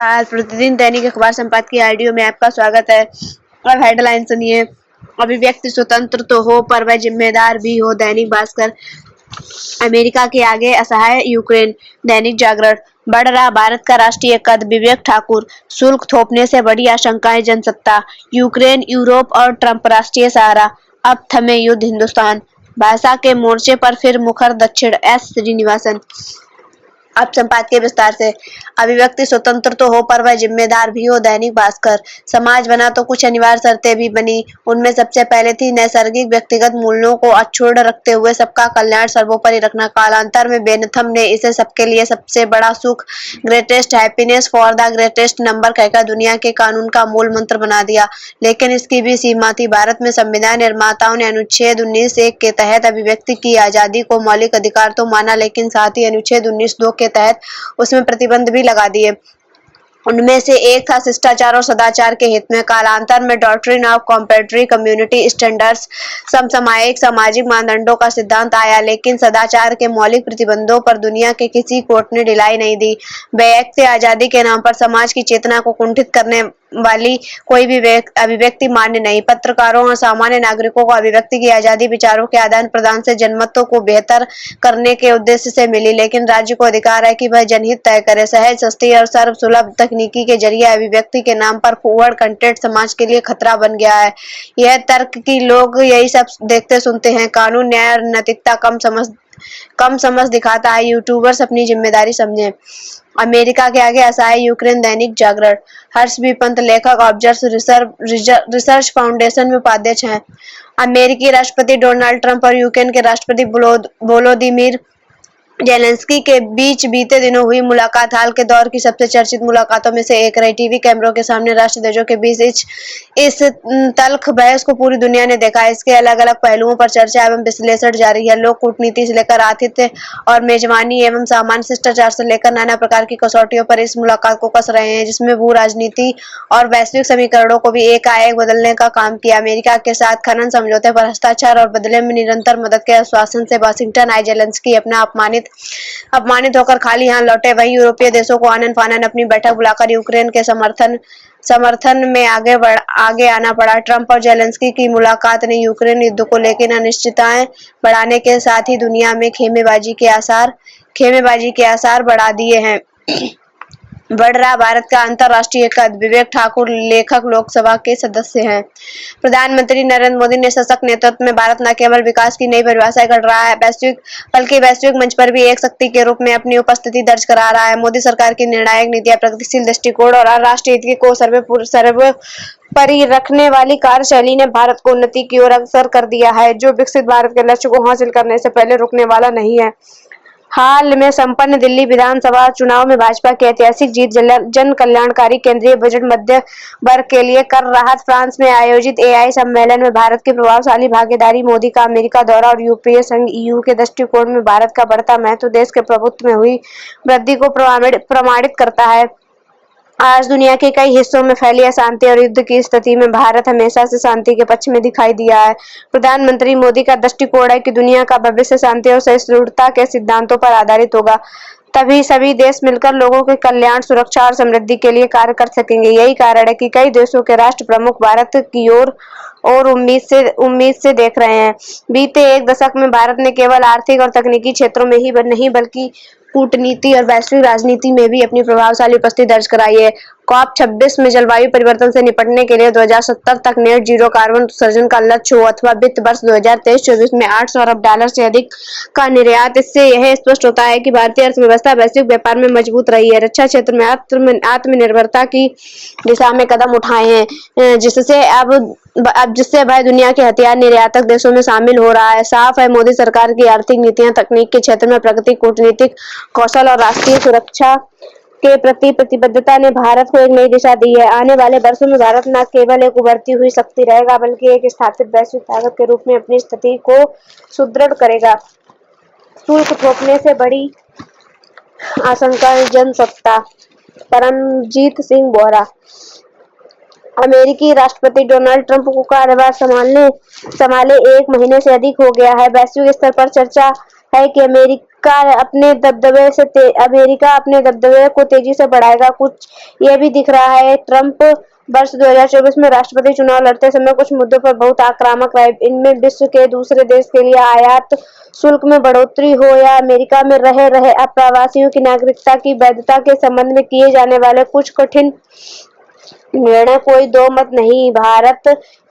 आज प्रतिदिन दैनिक अखबार संपादकीय ऑडियो में आपका स्वागत है। अब हेडलाइन सुनिए। अभिव्यक्ति स्वतंत्र तो हो पर वह जिम्मेदार भी हो। दैनिक भास्कर। अमेरिका के आगे असहाय यूक्रेन। दैनिक जागरण। बढ़ रहा भारत का राष्ट्रीय कद। विवेक ठाकुर। शुल्क थोपने से बड़ी आशंकाएं जनसत्ता। यूक्रेन, यूरोप और ट्रंप राष्ट्रीय सहारा। अब थमे युद्ध हिंदुस्तान। भाषा के मोर्चे पर फिर मुखर दक्षिण। एस श्रीनिवासन। अब संपादकीय विस्तार से। अभिव्यक्ति स्वतंत्र तो हो पर वह जिम्मेदार भी हो। दैनिक भास्कर। समाज बना तो कुछ अनिवार्य शर्तें भी बनी। उनमें सबसे पहले थी नैसर्गिक व्यक्तिगत मूल्यों को अक्षुण्ण रखते हुए सबका कल्याण सर्वोपरि रखना। कालांतर में बेनथम ने इसे सबके लिए सबसे बड़ा सुख, greatest happiness for the greatest number कहकर दुनिया के कानून का मूल मंत्र बना दिया। लेकिन इसकी भी सीमा थी। भारत में संविधान निर्माताओं ने अनुच्छेद 19(1) के तहत अभिव्यक्ति की आजादी को मौलिक अधिकार तो माना, लेकिन साथ ही अनुच्छेद 19(2) के तहत उसमें प्रतिबंध भी लगा दिए। उनमें से एक था शिष्टाचार और सदाचार के हित में। कालांतर में डॉक्ट्रिन ऑफ कॉम्पेरेटरी कम्युनिटी स्टैंडर्ड्स, समसामयिक सामाजिक मानदंडों का सिद्धांत आया, लेकिन सदाचार के मौलिक प्रतिबंधों पर दुनिया के किसी कोर्ट ने ढिलाई नहीं दी। व्यक्ति आजादी के नाम पर समाज की चेतना को कुंठित करने वाली कोई भी अभिव्यक्ति मान्य नहीं। पत्रकारों और सामान्य नागरिकों को अभिव्यक्ति की आजादी विचारों के आदान प्रदान से जनमतों को बेहतर करने के उद्देश्य से मिली, लेकिन राज्य को अधिकार है कि वह जनहित तय करे। सहज, सस्ती और सर्वसुलभ तकनीकी के जरिए अभिव्यक्ति के नाम पर फॉरवर्ड कंटेंट समाज के लिए खतरा बन गया है। यह तर्क कि लोग यही सब देखते सुनते हैं। कानून, न्याय और नैतिकता कम समझ दिखाता है। यूट्यूबर्स अपनी जिम्मेदारी समझें। अमेरिका के आगे असहाय यूक्रेन। दैनिक जागरण। हर्ष बी पंत, लेखक, ऑब्जर्व रिसर्च फाउंडेशन में उपाध्यक्ष हैं। अमेरिकी राष्ट्रपति डोनाल्ड ट्रंप और यूक्रेन के राष्ट्रपति वोलोदिमीर जेलेंस्की के बीच बीते दिनों हुई मुलाकात हाल के दौर की सबसे चर्चित मुलाकातों में से एक रही। टीवी कैमरों के सामने राष्ट्रध्वजों के बीच इस तल्ख बहस को पूरी दुनिया ने देखा। इसके अलग अलग पहलुओं पर चर्चा एवं विश्लेषण जारी है। लोग कूटनीति से लेकर आतिथ्य और मेजबानी एवं सामान्य शिष्टाचार से लेकर नाना प्रकार की कसौटियों पर इस मुलाकात को कस रहे हैं, जिसमें भू राजनीति और वैश्विक समीकरणों को भी एकाएक बदलने का काम किया। अमेरिका के साथ खनन समझौते पर हस्ताक्षर और बदले में निरंतर मदद के आश्वासन से वाशिंगटन आए जेलेंस्की अपना अपमानित होकर खाली हाथ लौटे। वहीं यूरोपीय देशों को आनन फानन अपनी बैठक बुलाकर यूक्रेन के समर्थन में आगे आना पड़ा। ट्रंप और जेलेंस्की की मुलाकात ने यूक्रेन युद्ध को लेकर अनिश्चितताएं बढ़ाने के साथ ही दुनिया में खेमेबाजी के आसार बढ़ा दिए हैं। बढ़ रहा भारत का अंतर्राष्ट्रीय कद। विवेक ठाकुर, लेखक, लोकसभा के सदस्य हैं। प्रधानमंत्री नरेंद्र मोदी ने सशक्त नेतृत्व में भारत न केवल विकास की नई परिभाषाएं गढ़ रहा है, बल्कि वैश्विक मंच पर भी एक शक्ति के रूप में अपनी उपस्थिति दर्ज करा रहा है। मोदी सरकार की निर्णायक नीतियां, प्रगतिशील दृष्टिकोण और राष्ट्रीय हित को सर्वोपरि रखने वाली कार्यशैली ने भारत को उन्नति की ओर अग्रसर कर दिया है, जो विकसित भारत के लक्ष्य को हासिल करने से पहले रुकने वाला नहीं है। हाल में संपन्न दिल्ली विधानसभा चुनाव में भाजपा की ऐतिहासिक जीत, जन कल्याणकारी केंद्रीय बजट, मध्य वर्ग के लिए कर राहत, फ्रांस में आयोजित एआई सम्मेलन में भारत की प्रभावशाली भागीदारी, मोदी का अमेरिका दौरा और यूरोपीय संघ ईयू के दृष्टिकोण में भारत का बढ़ता महत्व देश के प्रभुत्व में हुई वृद्धि को प्रमाणित करता है। आज दुनिया के कई हिस्सों में फैली अशांति और युद्ध की स्थिति में भारत हमेशा से शांति के पक्ष में दिखाई दिया है। प्रधानमंत्री मोदी का दृष्टिकोण है कि दुनिया का भविष्य शांति और सहिष्णुता के सिद्धांतों पर आधारित होगा। तभी सभी देश मिलकर लोगों के कल्याण, सुरक्षा और समृद्धि के लिए कार्य कर सकेंगे। यही कारण है कि कई देशों के राष्ट्र प्रमुख भारत की ओर और उम्मीद से देख रहे हैं। बीते एक दशक में भारत ने केवल आर्थिक और तकनीकी क्षेत्रों में ही नहीं, बल्कि कूटनीति और वैश्विक राजनीति में भी अपनी प्रभावशाली उपस्थिति दर्ज कराई है। COP 26 में जलवायु परिवर्तन से निपटने के लिए 2070 तक नेट जीरो कार्बन उत्सर्जन का लक्ष्य हो, अथवा वित्त वर्ष 2023-24 में $800 अरब से अधिक का निर्यात। इससे यह स्पष्ट होता है कि भारतीय अर्थव्यवस्था वैश्विक व्यापार में मजबूत रही है, रक्षा क्षेत्र में आत्मनिर्भरता की दिशा में कदम उठाए हैं, जिससे वह दुनिया के हथियार निर्यातक देशों में शामिल हो रहा है। साफ है, मोदी सरकार की आर्थिक नीतियां तकनीक के क्षेत्र में प्रगति, कूटनीतिक कौशल और राष्ट्रीय सुरक्षा के प्रति प्रतिबद्धता ने भारत को एक नई दिशा दी है। आने वाले वर्षों में भारत न केवल एक उभरती हुई शक्ति रहेगा, बल्कि एक स्थापित वैश्विक ताकत के रूप में अपनी स्थिति को सुदृढ़ करेगा। शुल्क थोपने से बड़ी आशंकाएं जनसत्ता। परमजीत सिंह बोहरा। अमेरिकी राष्ट्रपति डोनाल्ड ट्रंप को कार्यभार संभाले 1 महीने से अधिक हो गया है। वैश्विक स्तर पर चर्चा है कि अमेरिका अपने दबदबे को तेजी से बढ़ाएगा। कुछ ये भी दिख रहा है। ट्रंप वर्ष 2024 में राष्ट्रपति चुनाव लड़ते समय कुछ मुद्दों पर बहुत आक्रामक रहे। इनमें विश्व के दूसरे देश के लिए आयात शुल्क में बढ़ोतरी हो या अमेरिका में रह रहे अप्रवासियों की नागरिकता की वैधता के संबंध में किए जाने वाले कुछ कठिन निर्णय। कोई दो मत नहीं, भारत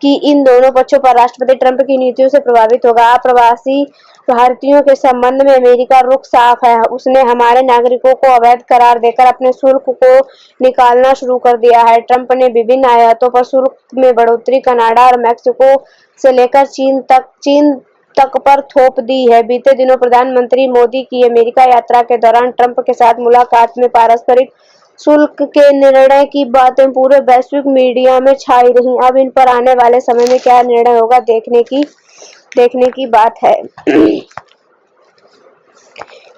की इन दोनों पक्षों पर राष्ट्रपति ट्रंप की नीतियों से प्रभावित होगा। अप्रवासी भारतीयों के संबंध में अमेरिका रुख साफ है। उसने हमारे नागरिकों को अवैध करार देकर अपने शुल्क को निकालना शुरू कर दिया है। ट्रंप ने विभिन्न आयातों पर शुल्क में बढ़ोतरी कनाडा और मैक्सिको से लेकर चीन तक पर थोप दी है। बीते दिनों प्रधानमंत्री मोदी की अमेरिका यात्रा के दौरान ट्रंप के साथ मुलाकात में पारस्परिक शुल्क के निर्णय की बातें पूरे वैश्विक मीडिया में छाई रहीं। अब इन पर आने वाले समय में क्या निर्णय होगा, देखने की बात है।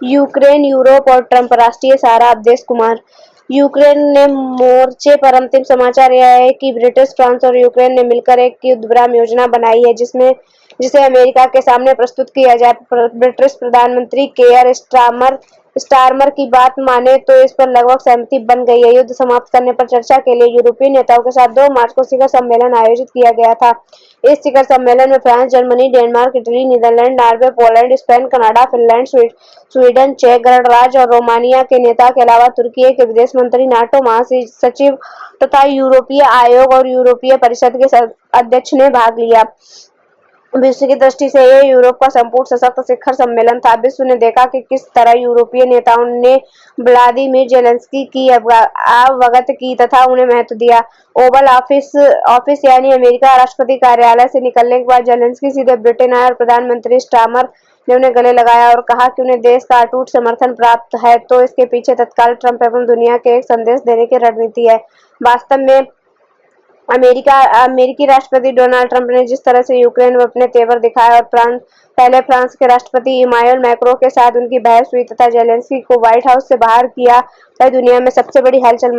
यूक्रेन, यूरोप और ट्रंप। राष्ट्रीय सहारा अवधेश कुमार। यूक्रेन ने मोर्चे पर अंतिम समाचार यह है कि ब्रिटेन, फ्रांस और यूक्रेन ने मिलकर एक युद्धविराम योजना बनाई है जिसे अमेरिका के सामने प्रस्तुत किया जाए। ब्रिटिश प्रधानमंत्री केयर स्टारमर की बात माने तो इस पर लगभग सहमति बन गई है। युद्ध समाप्त करने पर चर्चा के लिए यूरोपीय नेताओं के साथ 2 मार्च को शिखर सम्मेलन आयोजित किया गया था। इस शिखर सम्मेलन में France, Germany, Denmark, Italy, Netherland, Norway, Poland, Spain, Canada, Finland, Sweden, चेक गणराज्य और रोमानिया के नेता के अलावा तुर्की के विदेश मंत्री, नाटो महासचिव तथा यूरोपीय आयोग और यूरोपीय परिषद के अध्यक्ष ने भाग लिया। विश्व की दृष्टि से यह यूरोप का संपूर्ण सशक्त शिखर सम्मेलन था। विश्व ने देखा कि किस तरह यूरोपीय नेताओं ने व्लादिमीर जेलेंस्की की अवगत की तथा उन्हें महत्व दिया। ओवल ऑफिस यानी अमेरिका राष्ट्रपति कार्यालय से निकलने के बाद जेलेंस्की सीधे ब्रिटेन आए और प्रधानमंत्री स्टारमर ने उन्हें गले लगाया और कहा कि उन्हें देश का अटूट समर्थन प्राप्त है। तो इसके पीछे तत्काल ट्रंप एवं दुनिया के एक संदेश देने की रणनीति है। वास्तव में अमेरिकी राष्ट्रपति डोनाल्ड ट्रंप ने जिस तरह से यूक्रेन में अपने तेवर दिखाए और पहले फ्रांस के राष्ट्रपति इमानुएल मैक्रों के साथ उनकी बहस हुई तथा जेलेंस्की को व्हाइट हाउस से बाहर किया, वह दुनिया में सबसे बड़ी हलचल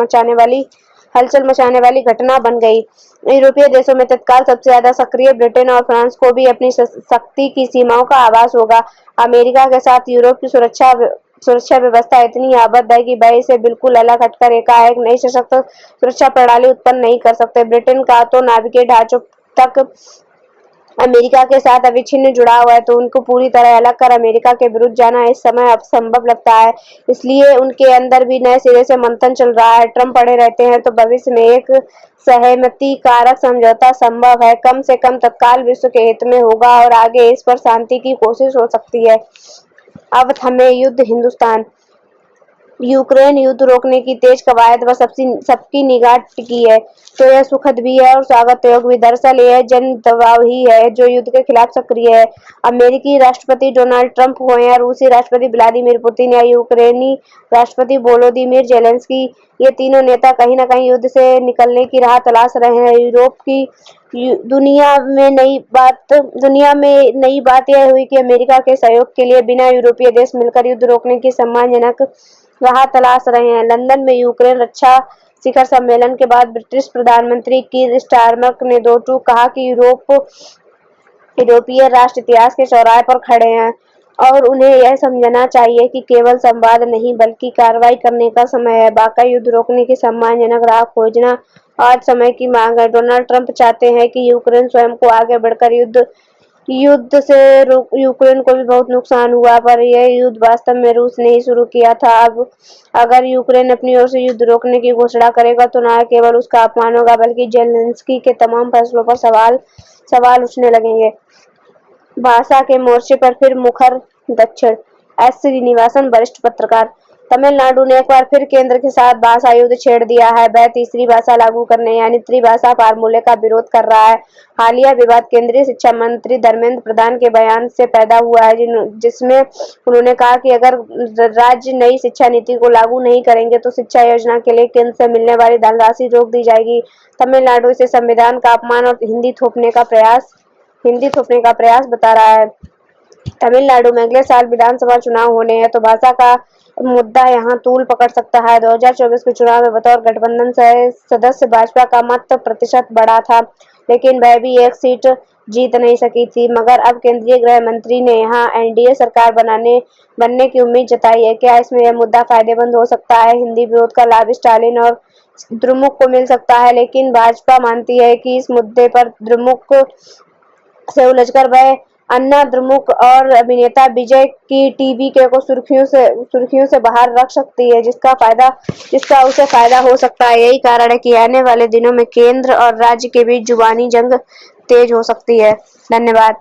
मचाने वाली घटना बन गई। यूरोपीय देशों में तत्काल सबसे ज्यादा सक्रिय ब्रिटेन और फ्रांस को भी अपनी शक्ति की सीमाओं का आभास होगा। अमेरिका के साथ यूरोप की सुरक्षा व्यवस्था इतनी आबद्ध है कि वह इसे बिल्कुल अलग हटकर एकाएक नई सशक्त सुरक्षा प्रणाली उत्पन्न नहीं कर सकते। ब्रिटेन का तो नाभिकीय ढांचों तक अमेरिका के साथ अविच्छिन्न जुड़ा हुआ है, तो उनको पूरी तरह अलग कर अमेरिका के विरुद्ध जाना इस समय असंभव लगता है। इसलिए उनके अंदर भी नए सिरे से मंथन चल रहा है। ट्रंप पड़े रहते हैं तो भविष्य में एक सहमति कारक समझौता संभव है, कम से कम तत्काल विश्व के हित में होगा और आगे इस पर शांति की कोशिश हो सकती है। अब थमे युद्ध। हिंदुस्तान। यूक्रेन युद्ध रोकने की तेज कवायद पर सबकी निगाह टिकी है, तो यह सुखद भी है और स्वागत योग्य भी। दरअसल यह जन दबाव ही है जो युद्ध के खिलाफ सक्रिय है। अमेरिकी राष्ट्रपति डोनाल्ड ट्रंप हो या रूसी राष्ट्रपति व्लादिमीर पुतिन या यूक्रेनी राष्ट्रपति वोलोदिमीर जेलेंस्की, ये तीनों नेता कहीं न कहीं युद्ध से निकलने की राह तलाश रहे हैं। यूरोप की दुनिया में नई बात यह हुई कि अमेरिका के सहयोग के लिए बिना यूरोपीय देश मिलकर युद्ध रोकने की सम्मानजनक राह तलाश रहे हैं। लंदन में यूक्रेन रक्षा शिखर सम्मेलन के बाद ब्रिटिश प्रधानमंत्री कीर स्टारमर ने दो टूक कहा कि यूरोपीय राष्ट्र इतिहास के चौराहे पर खड़े हैं और उन्हें यह समझना चाहिए कि केवल संवाद नहीं बल्कि कार्रवाई करने का समय है। बाकी युद्ध रोकने की सम्मानजनक राह खोजना आज समय की मांग है। डोनाल्ड ट्रंप चाहते हैं कि यूक्रेन स्वयं को आगे बढ़कर युद्ध से यूक्रेन को भी बहुत नुकसान हुआ, पर यह युद्ध वास्तव में रूस ने ही शुरू किया था। अब अगर यूक्रेन अपनी ओर से युद्ध रोकने की घोषणा करेगा तो न केवल उसका अपमान होगा बल्कि जेलेंस्की के तमाम फैसलों पर सवाल उठने लगेंगे। भाषा के मोर्चे पर फिर मुखर। दक्षिण। एस श्रीनिवासन, वरिष्ठ पत्रकार। तमिलनाडु ने एक बार फिर केंद्र के साथ भाषा युद्ध छेड़ दिया है। वह तीसरी भाषा लागू करने यानी त्रिभाषा फार्मूले का विरोध कर रहा है। हालिया विवाद केंद्रीय शिक्षा मंत्री धर्मेंद्र प्रधान के बयान से पैदा हुआ है, जिसमें उन्होंने कहा कि अगर राज्य नई शिक्षा नीति को लागू नहीं करेंगे तो शिक्षा योजना के लिए केंद्र से मिलने वाली धनराशि रोक दी जाएगी। तमिलनाडु इसे संविधान का अपमान और हिंदी थोपने का प्रयास बता रहा है। तमिलनाडु में अगले साल विधानसभा चुनाव होने हैं तो भाषा का मुद्दा यहां तूल पकड़ सकता है। 2024 के चुनाव में बतौर गठबंधन से सदस्य भाजपा का मत प्रतिशत बढ़ा था, लेकिन वह भी एक सीट जीत नहीं सकी थी। मगर अब केंद्रीय गृह मंत्री ने यहां एनडीए सरकार बनने की उम्मीद जताई है। क्या इसमें यह मुद्दा फायदेमंद हो सकता है? हिंदी विरोध का लाभ स्टालिन और द्रमुक को मिल सकता है, लेकिन भाजपा मानती है कि इस मुद्दे पर द्रमुक से उलझकर वह अन्ना द्रमुक और अभिनेता विजय की टीवी को सुर्खियों से बाहर रख सकती है, जिसका उसे फायदा हो सकता है। यही कारण है कि आने वाले दिनों में केंद्र और राज्य के बीच जुबानी जंग तेज हो सकती है। धन्यवाद।